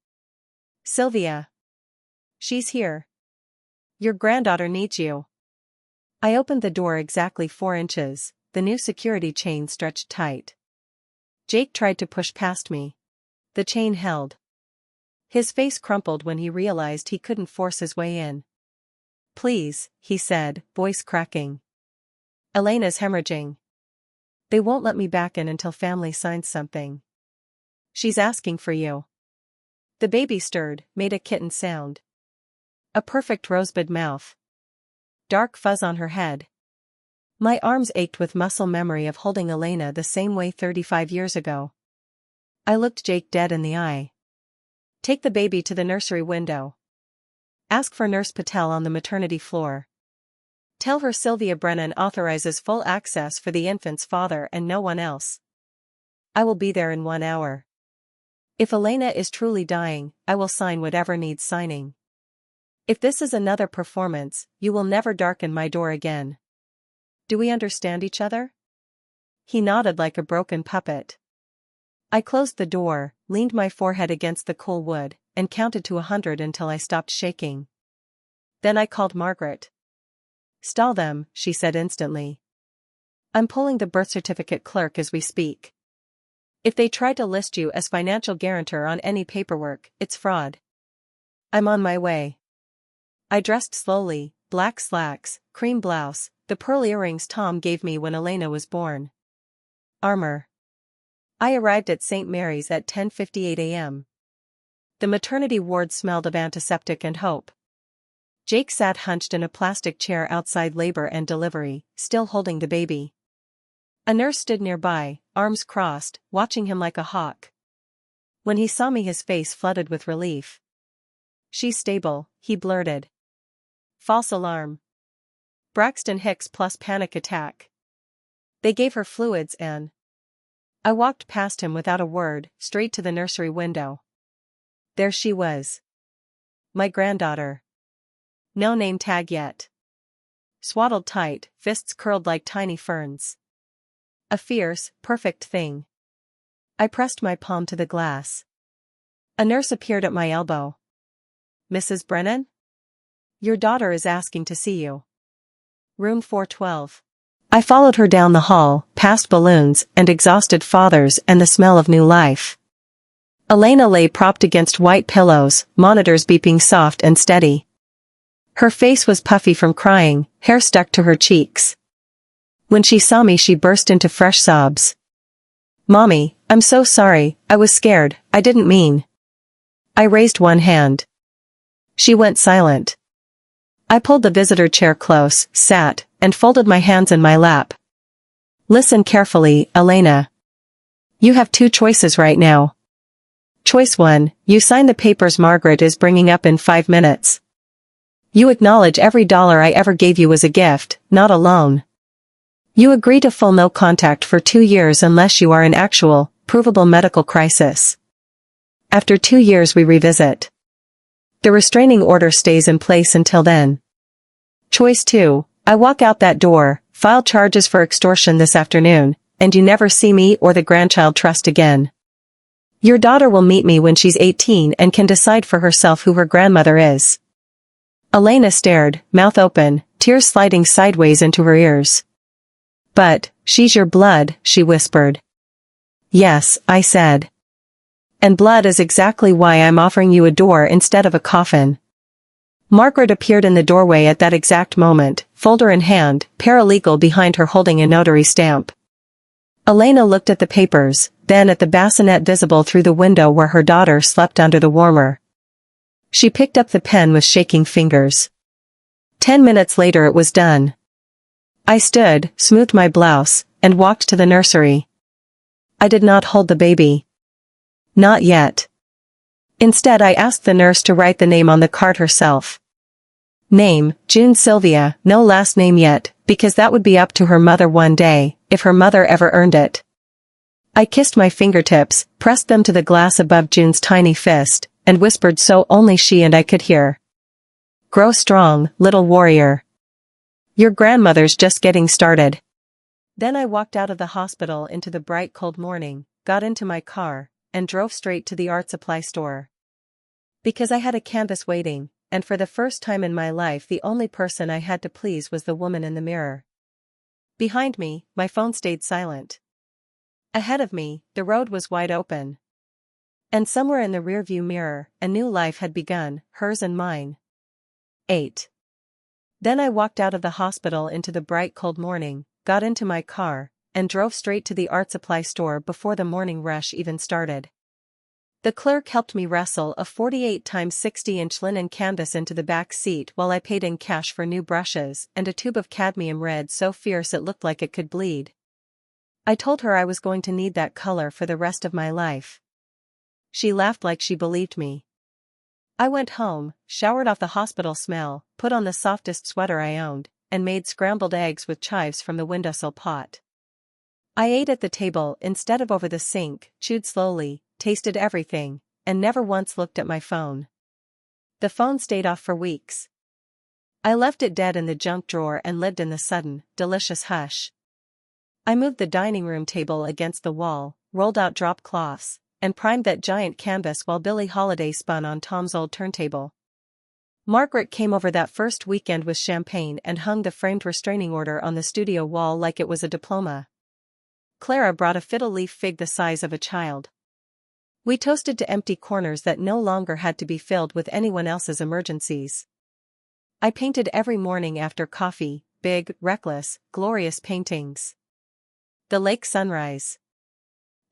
"Sylvia. She's here. Your granddaughter needs you." I opened the door exactly 4 inches, the new security chain stretched tight. Jake tried to push past me. The chain held. His face crumpled when he realized he couldn't force his way in. "Please," he said, voice cracking. "Elena's hemorrhaging. They won't let me back in until family signs something. She's asking for you." The baby stirred, made a kitten sound. A perfect rosebud mouth. Dark fuzz on her head. My arms ached with muscle memory of holding Elena the same way 35 years ago. I looked Jake dead in the eye. "Take the baby to the nursery window. Ask for Nurse Patel on the maternity floor. Tell her Sylvia Brennan authorizes full access for the infant's father and no one else. I will be there in 1 hour. If Elena is truly dying, I will sign whatever needs signing. If this is another performance, you will never darken my door again. Do we understand each other?" He nodded like a broken puppet. I closed the door, leaned my forehead against the cool wood, and counted to 100 until I stopped shaking. Then I called Margaret. "Stall them," she said instantly. "I'm pulling the birth certificate clerk as we speak. If they try to list you as financial guarantor on any paperwork, it's fraud. I'm on my way." I dressed slowly, black slacks, cream blouse, the pearl earrings Tom gave me when Elena was born. Armor. I arrived at St. Mary's at 10:58 a.m. The maternity ward smelled of antiseptic and hope. Jake sat hunched in a plastic chair outside labor and delivery, still holding the baby. A nurse stood nearby, arms crossed, watching him like a hawk. When he saw me his face flooded with relief. "She's stable," he blurted. False alarm. Braxton Hicks plus panic attack. They gave her fluids and... I walked past him without a word, straight to the nursery window. There she was. My granddaughter. No name tag yet. Swaddled tight, fists curled like tiny ferns. A fierce, perfect thing. I pressed my palm to the glass. A nurse appeared at my elbow. Mrs. Brennan? Your daughter is asking to see you. Room 412. I followed her down the hall, past balloons and exhausted fathers and the smell of new life. Elena lay propped against white pillows, monitors beeping soft and steady. Her face was puffy from crying, hair stuck to her cheeks. When she saw me, she burst into fresh sobs. Mommy, I'm so sorry, I was scared, I didn't mean. I raised one hand. She went silent. I pulled the visitor chair close, sat, and folded my hands in my lap. Listen carefully, Elena. You have two choices right now. Choice 1, you sign the papers Margaret is bringing up in 5 minutes. You acknowledge every dollar I ever gave you was a gift, not a loan. You agree to full no contact for 2 years unless you are in actual, provable medical crisis. After 2 years we revisit. The restraining order stays in place until then. Choice 2, I walk out that door, file charges for extortion this afternoon, and you never see me or the grandchild trust again. Your daughter will meet me when she's 18 and can decide for herself who her grandmother is. Elena stared, mouth open, tears sliding sideways into her ears. But, she's your blood, she whispered. Yes, I said. And blood is exactly why I'm offering you a door instead of a coffin. Margaret appeared in the doorway at that exact moment, folder in hand, paralegal behind her holding a notary stamp. Elena looked at the papers, then at the bassinet visible through the window where her daughter slept under the warmer. She picked up the pen with shaking fingers. 10 minutes later it was done. I stood, smoothed my blouse, and walked to the nursery. I did not hold the baby. Not yet. Instead I asked the nurse to write the name on the card herself. Name, June Sylvia, no last name yet, because that would be up to her mother one day, if her mother ever earned it. I kissed my fingertips, pressed them to the glass above June's tiny fist, and whispered so only she and I could hear. Grow strong, little warrior. Your grandmother's just getting started. Then I walked out of the hospital into the bright cold morning, got into my car, and drove straight to the art supply store. Because I had a canvas waiting, and for the first time in my life the only person I had to please was the woman in the mirror. Behind me, my phone stayed silent. Ahead of me, the road was wide open. And somewhere in the rearview mirror, a new life had begun, hers and mine. 8. Then I walked out of the hospital into the bright cold morning, got into my car, and drove straight to the art supply store before the morning rush even started. The clerk helped me wrestle a 48 x 60-inch linen canvas into the back seat while I paid in cash for new brushes and a tube of cadmium red so fierce it looked like it could bleed. I told her I was going to need that color for the rest of my life. She laughed like she believed me. I went home, showered off the hospital smell, put on the softest sweater I owned, and made scrambled eggs with chives from the windowsill pot. I ate at the table instead of over the sink, chewed slowly, tasted everything, and never once looked at my phone. The phone stayed off for weeks. I left it dead in the junk drawer and lived in the sudden, delicious hush. I moved the dining room table against the wall, rolled out drop cloths, and primed that giant canvas while Billie Holiday spun on Tom's old turntable. Margaret came over that first weekend with champagne and hung the framed restraining order on the studio wall like it was a diploma. Clara brought a fiddle leaf fig the size of a child. We toasted to empty corners that no longer had to be filled with anyone else's emergencies. I painted every morning after coffee, big, reckless, glorious paintings. The lake sunrise.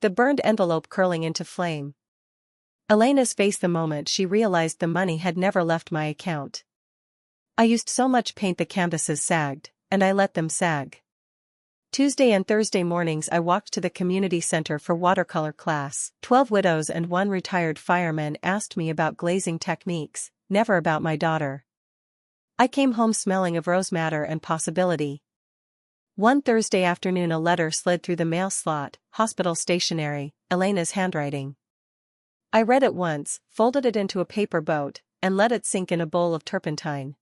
The burned envelope curling into flame. Elena's face the moment she realized the money had never left my account. I used so much paint the canvases sagged, and I let them sag. Tuesday and Thursday mornings I walked to the community center for watercolor class. 12 widows and one retired fireman asked me about glazing techniques, never about my daughter. I came home smelling of rose madder and possibility. One Thursday afternoon a letter slid through the mail slot, hospital stationery, Elena's handwriting. I read it once, folded it into a paper boat, and let it sink in a bowl of turpentine.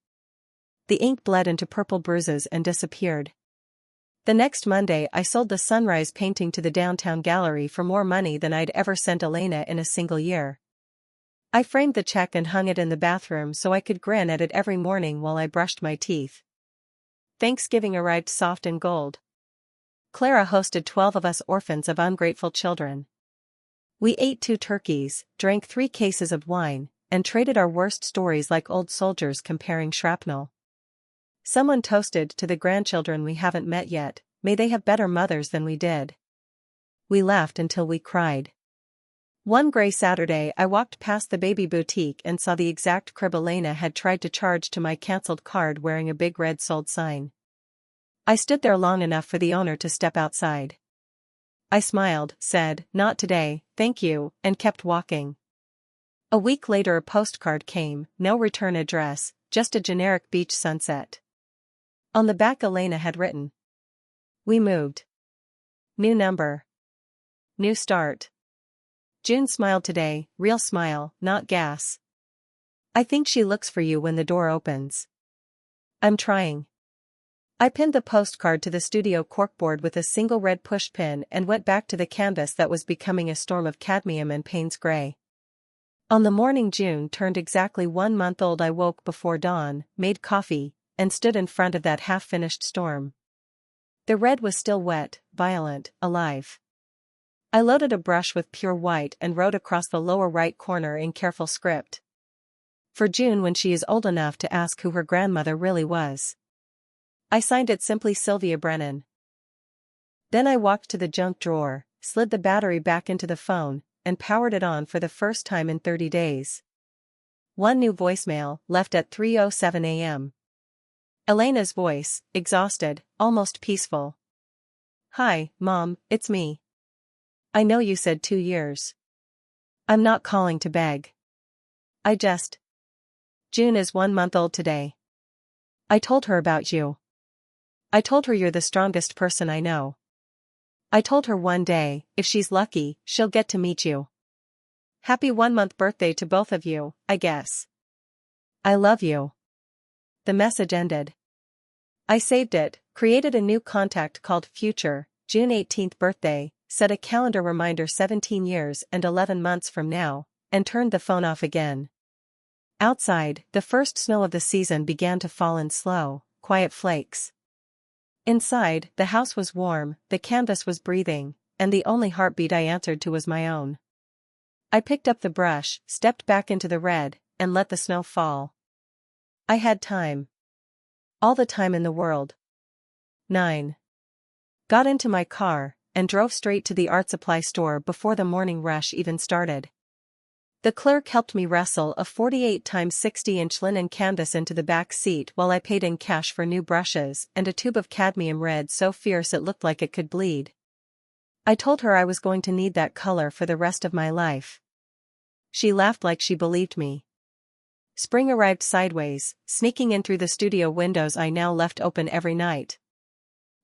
The ink bled into purple bruises and disappeared. The next Monday I sold the sunrise painting to the downtown gallery for more money than I'd ever sent Elena in a single year. I framed the check and hung it in the bathroom so I could grin at it every morning while I brushed my teeth. Thanksgiving arrived soft and gold. Clara hosted 12 of us orphans of ungrateful children. We ate 2 turkeys, drank 3 cases of wine, and traded our worst stories like old soldiers comparing shrapnel. Someone toasted to the grandchildren we haven't met yet, may they have better mothers than we did. We laughed until we cried. One gray Saturday I walked past the baby boutique and saw the exact crib Elena had tried to charge to my cancelled card wearing a big red sold sign. I stood there long enough for the owner to step outside. I smiled, said, "Not today, thank you," and kept walking. A week later a postcard came, no return address, just a generic beach sunset. On the back Elena had written, "We moved. New number. New start. June smiled today, real smile, not gas. I think she looks for you when the door opens. I'm trying." I pinned the postcard to the studio corkboard with a single red push pin and went back to the canvas that was becoming a storm of cadmium and Payne's gray. On the morning June turned exactly 1 month old I woke before dawn, made coffee, and stood in front of that half-finished storm. The red was still wet, violent, alive. I loaded a brush with pure white and wrote across the lower right corner in careful script. For June when she is old enough to ask who her grandmother really was. I signed it simply Sylvia Brennan. Then I walked to the junk drawer, slid the battery back into the phone, and powered it on for the first time in 30 days. One new voicemail, left at 3:07 a.m. Elena's voice, exhausted, almost peaceful. "Hi, Mom, it's me. I know you said 2 years. I'm not calling to beg. June is 1 month old today. I told her about you. I told her you're the strongest person I know. I told her one day, if she's lucky, she'll get to meet you. Happy 1-month birthday to both of you, I guess. I love you." The message ended. I saved it, created a new contact called Future, June 18th birthday, set a calendar reminder 17 years and 11 months from now, and turned the phone off again. Outside, the first snow of the season began to fall in slow, quiet flakes. Inside, the house was warm, the canvas was breathing, and the only heartbeat I answered to was my own. I picked up the brush, stepped back into the red, and let the snow fall. I had time. All the time in the world. 9. Got into my car, and drove straight to the art supply store before the morning rush even started. The clerk helped me wrestle a 48 x 60-inch linen canvas into the back seat while I paid in cash for new brushes and a tube of cadmium red so fierce it looked like it could bleed. I told her I was going to need that color for the rest of my life. She laughed like she believed me. Spring arrived sideways, sneaking in through the studio windows I now left open every night.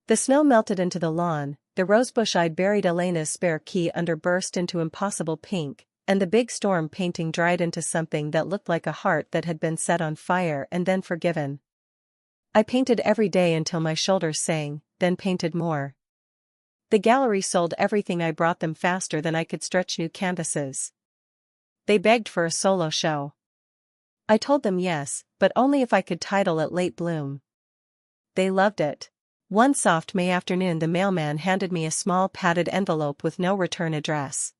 The snow melted into the lawn, the rosebush I'd buried Elena's spare key under burst into impossible pink, and the big storm painting dried into something that looked like a heart that had been set on fire and then forgiven. I painted every day until my shoulders sang, then painted more. The gallery sold everything I brought them faster than I could stretch new canvases. They begged for a solo show. I told them yes, but only if I could title it Late Bloom. They loved it. One soft May afternoon the mailman handed me a small padded envelope with no return address.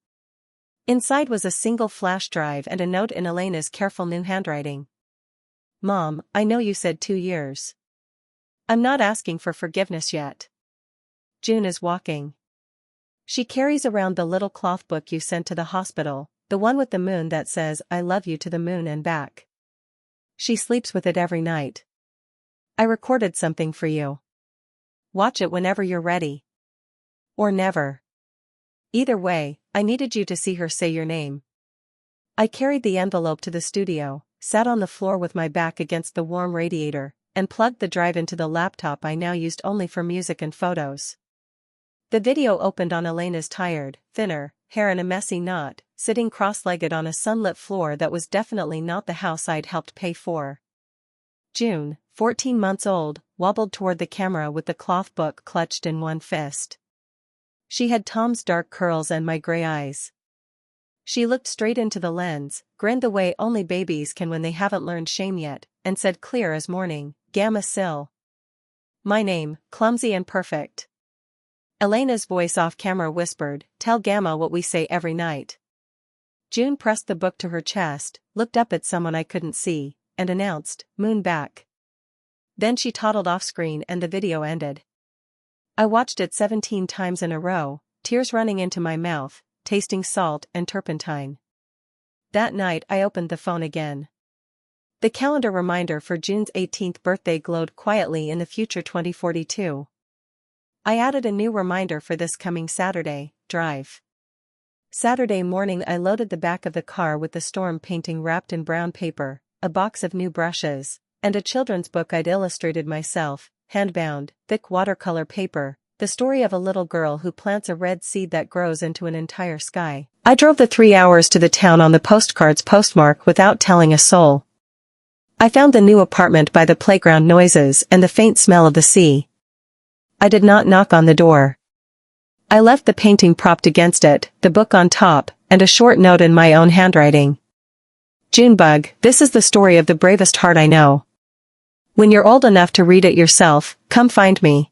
Inside was a single flash drive and a note in Elena's careful new handwriting. "Mom, I know you said 2 years. I'm not asking for forgiveness yet. June is walking. She carries around the little cloth book you sent to the hospital, the one with the moon that says I love you to the moon and back. She sleeps with it every night. I recorded something for you. Watch it whenever you're ready. Or never. Either way, I needed you to see her say your name." I carried the envelope to the studio, sat on the floor with my back against the warm radiator, and plugged the drive into the laptop I now used only for music and photos. The video opened on Elena's tired, thinner, hair in a messy knot, sitting cross-legged on a sunlit floor that was definitely not the house I'd helped pay for. June, 14 months old, wobbled toward the camera with the cloth book clutched in one fist. She had Tom's dark curls and my gray eyes. She looked straight into the lens, grinned the way only babies can when they haven't learned shame yet, and said clear as morning, "Gamma Sil." My name, clumsy and perfect. Elena's voice off camera whispered, "Tell Gamma what we say every night." June pressed the book to her chest, looked up at someone I couldn't see, and announced, "Moon back." Then she toddled off screen and the video ended. I watched it 17 times in a row, tears running into my mouth, tasting salt and turpentine. That night I opened the phone again. The calendar reminder for June's 18th birthday glowed quietly in the future 2042. I added a new reminder for this coming Saturday, drive. Saturday morning I loaded the back of the car with the storm painting wrapped in brown paper, a box of new brushes, and a children's book I'd illustrated myself, hand-bound, thick watercolor paper, the story of a little girl who plants a red seed that grows into an entire sky. I drove the 3 hours to the town on the postcard's postmark without telling a soul. I found the new apartment by the playground noises and the faint smell of the sea. I did not knock on the door. I left the painting propped against it, the book on top, and a short note in my own handwriting. "Junebug, this is the story of the bravest heart I know. When you're old enough to read it yourself, come find me.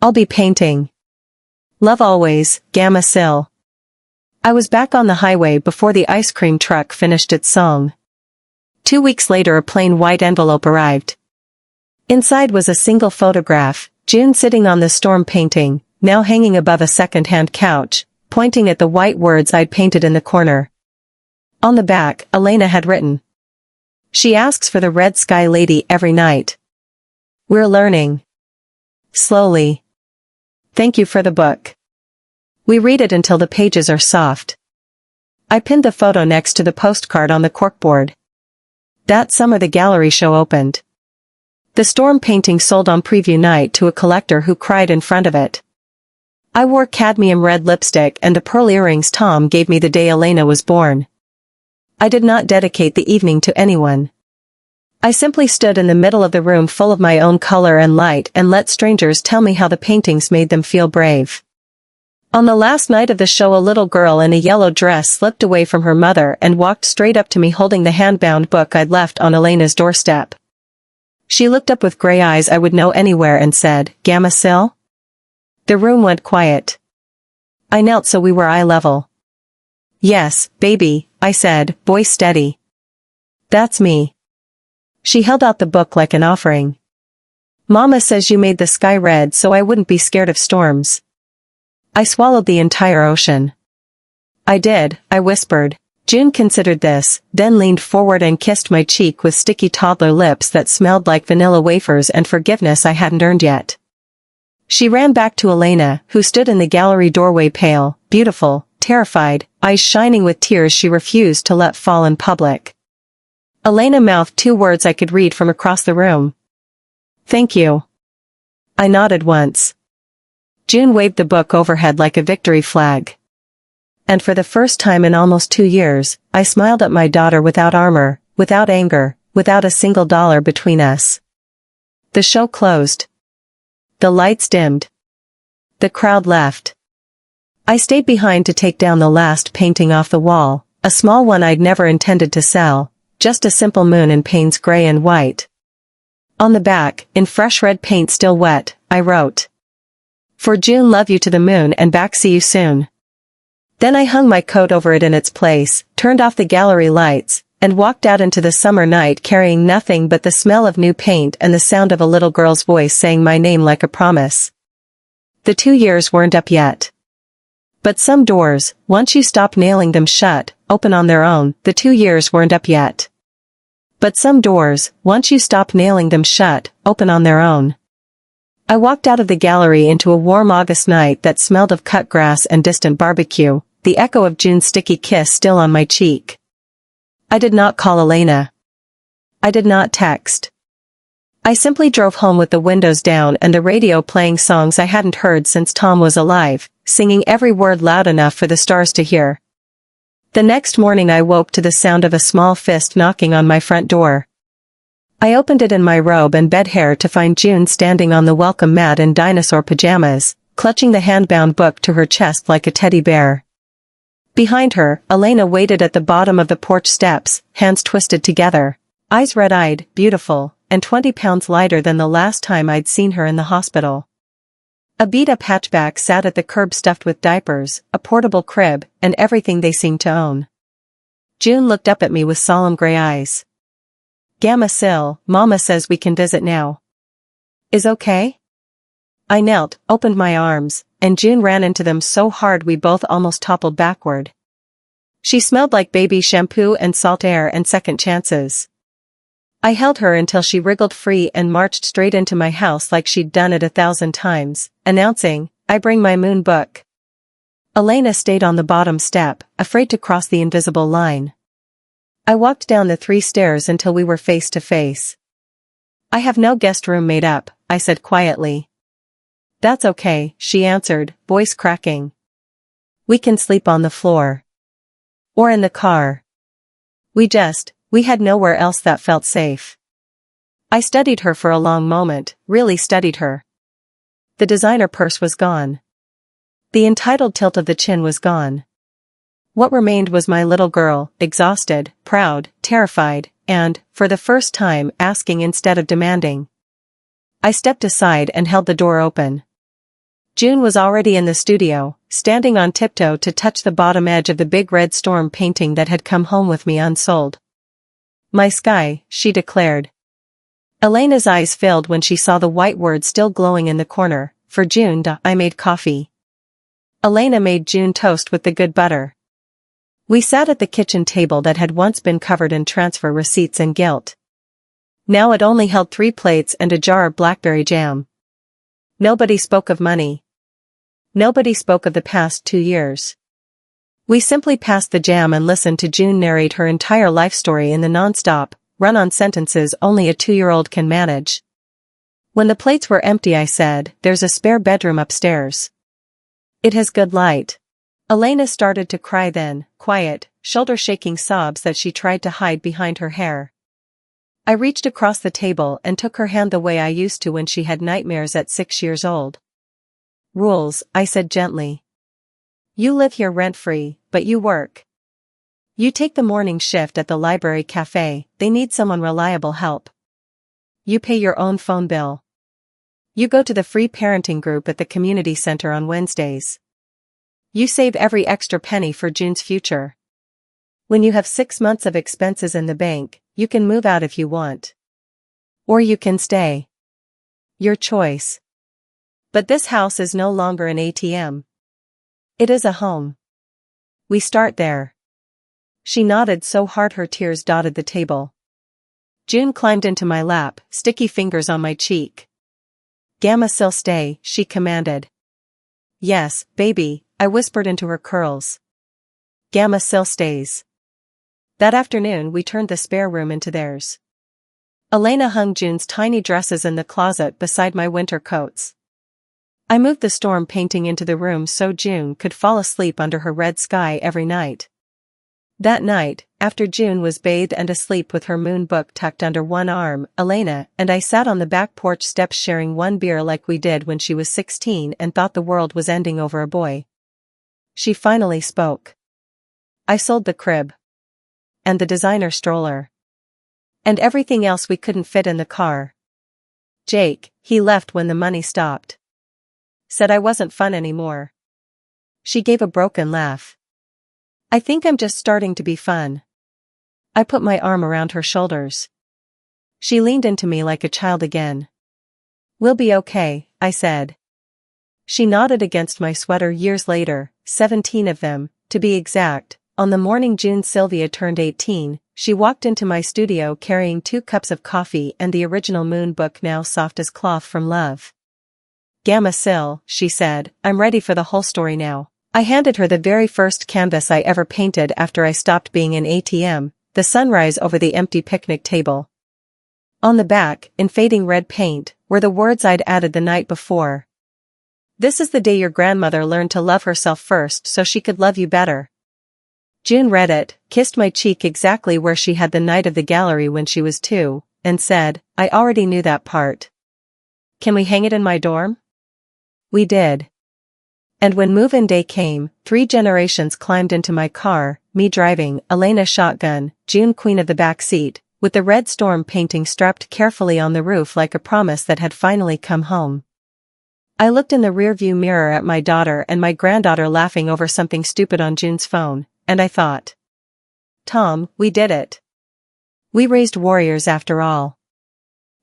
I'll be painting. Love always, Gamma Sil." I was back on the highway before the ice cream truck finished its song. 2 weeks later a plain white envelope arrived. Inside was a single photograph, June sitting on the storm painting, now hanging above a second-hand couch, pointing at the white words I'd painted in the corner. On the back, Elena had written, "She asks for the red sky lady every night. We're learning. Slowly. Thank you for the book. We read it until the pages are soft." I pinned the photo next to the postcard on the corkboard. That summer the gallery show opened. The storm painting sold on preview night to a collector who cried in front of it. I wore cadmium red lipstick and the pearl earrings Tom gave me the day Elena was born. I did not dedicate the evening to anyone. I simply stood in the middle of the room full of my own color and light and let strangers tell me how the paintings made them feel brave. On the last night of the show a little girl in a yellow dress slipped away from her mother and walked straight up to me holding the hand-bound book I'd left on Elena's doorstep. She looked up with gray eyes I would know anywhere and said, "Gamma Sil?" The room went quiet. I knelt so we were eye level. "Yes, baby," I said, voice steady. "That's me." She held out the book like an offering. "Mama says you made the sky red so I wouldn't be scared of storms." I swallowed the entire ocean. "I did," I whispered. June considered this, then leaned forward and kissed my cheek with sticky toddler lips that smelled like vanilla wafers and forgiveness I hadn't earned yet. She ran back to Elena, who stood in the gallery doorway pale, beautiful, terrified, eyes shining with tears she refused to let fall in public. Elena mouthed 2 words I could read from across the room. "Thank you." I nodded once. June waved the book overhead like a victory flag. And for the first time in almost 2 years, I smiled at my daughter without armor, without anger, without a single dollar between us. The show closed. The lights dimmed. The crowd left. I stayed behind to take down the last painting off the wall, a small one I'd never intended to sell, just a simple moon in paints gray and white. On the back, in fresh red paint still wet, I wrote, "For June, love you to the moon and back, see you soon." Then I hung my coat over it in its place, turned off the gallery lights, and walked out into the summer night carrying nothing but the smell of new paint and the sound of a little girl's voice saying my name like a promise. The 2 years weren't up yet. But some doors, once you stop nailing them shut, open on their own. The 2 years weren't up yet. But some doors, once you stop nailing them shut, open on their own. I walked out of the gallery into a warm August night that smelled of cut grass and distant barbecue, the echo of June's sticky kiss still on my cheek. I did not call Elena. I did not text. I simply drove home with the windows down and the radio playing songs I hadn't heard since Tom was alive, singing every word loud enough for the stars to hear. The next morning I woke to the sound of a small fist knocking on my front door. I opened it in my robe and bed hair to find June standing on the welcome mat in dinosaur pajamas, clutching the hand-bound book to her chest like a teddy bear. Behind her, Elena waited at the bottom of the porch steps, hands twisted together, eyes red-eyed, beautiful, and 20 pounds lighter than the last time I'd seen her in the hospital. A beat-up hatchback sat at the curb stuffed with diapers, a portable crib, and everything they seemed to own. June looked up at me with solemn gray eyes. "Gamma Sil, Mama says we can visit now. Is okay?" I knelt, opened my arms, and June ran into them so hard we both almost toppled backward. She smelled like baby shampoo and salt air and second chances. I held her until she wriggled free and marched straight into my house like she'd done it 1,000 times, announcing, "I bring my moon book." Elena stayed on the bottom step, afraid to cross the invisible line. I walked down the 3 stairs until we were face to face. "I have no guest room made up," I said quietly. "That's okay," she answered, voice cracking. "We can sleep on the floor. Or in the car. We had nowhere else that felt safe." I studied her for a long moment, really studied her. The designer purse was gone. The entitled tilt of the chin was gone. What remained was my little girl, exhausted, proud, terrified, and, for the first time, asking instead of demanding. I stepped aside and held the door open. June was already in the studio, standing on tiptoe to touch the bottom edge of the big red storm painting that had come home with me unsold. "My sky," she declared. Elena's eyes filled when she saw the white word still glowing in the corner. "For June, I made coffee." Elena made June toast with the good butter. We sat at the kitchen table that had once been covered in transfer receipts and gilt. Now it only held 3 plates and a jar of blackberry jam. Nobody spoke of money. Nobody spoke of the past 2 years. We simply passed the jam and listened to June narrate her entire life story in the non-stop, run-on sentences only a 2-year-old can manage. When the plates were empty I said, "There's a spare bedroom upstairs. It has good light." Elena started to cry then, quiet, shoulder-shaking sobs that she tried to hide behind her hair. I reached across the table and took her hand the way I used to when she had nightmares at 6 years old. "Rules," I said gently. "You live here rent-free, but you work. You take the morning shift at the library cafe, they need someone reliable help. You pay your own phone bill. You go to the free parenting group at the community center on Wednesdays. You save every extra penny for June's future. When you have 6 months of expenses in the bank, you can move out if you want. Or you can stay. Your choice. But this house is no longer an ATM. It is a home. We start there." She nodded so hard her tears dotted the table. June climbed into my lap, sticky fingers on my cheek. "Gamma Sil stay," she commanded. "Yes, baby," I whispered into her curls. "Gamma Sil stays." That afternoon we turned the spare room into theirs. Elena hung June's tiny dresses in the closet beside my winter coats. I moved the storm painting into the room so June could fall asleep under her red sky every night. That night, after June was bathed and asleep with her moon book tucked under one arm, Elena and I sat on the back porch steps sharing one beer like we did when she was 16 and thought the world was ending over a boy. She finally spoke. "I sold the crib. And the designer stroller. And everything else we couldn't fit in the car. Jake, he left when the money stopped. Said I wasn't fun anymore." She gave a broken laugh. "I think I'm just starting to be fun." I put my arm around her shoulders. She leaned into me like a child again. "We'll be okay," I said. She nodded against my sweater years later, 17 of them, to be exact. On the morning June Sylvia turned 18, she walked into my studio carrying 2 cups of coffee and the original moon book now soft as cloth from love. "Gamma Sil," she said, "I'm ready for the whole story now." I handed her the very first canvas I ever painted after I stopped being an ATM, the sunrise over the empty picnic table. On the back, in fading red paint, were the words I'd added the night before. "This is the day your grandmother learned to love herself first so she could love you better." June read it, kissed my cheek exactly where she had the night of the gallery when she was 2, and said, I already knew that part. Can we hang it in my dorm? We did. And when move-in day came, 3 generations climbed into my car, me driving, Elena shotgun, June queen of the back seat, with the red storm painting strapped carefully on the roof like a promise that had finally come home. I looked in the rearview mirror at my daughter and my granddaughter laughing over something stupid on June's phone, and I thought, Tom, we did it. We raised warriors after all.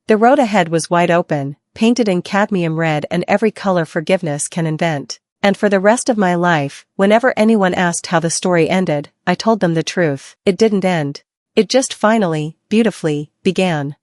The road ahead was wide open, painted in cadmium red and every color forgiveness can invent. And for the rest of my life, whenever anyone asked how the story ended, I told them the truth. It didn't end. It just finally, beautifully, began.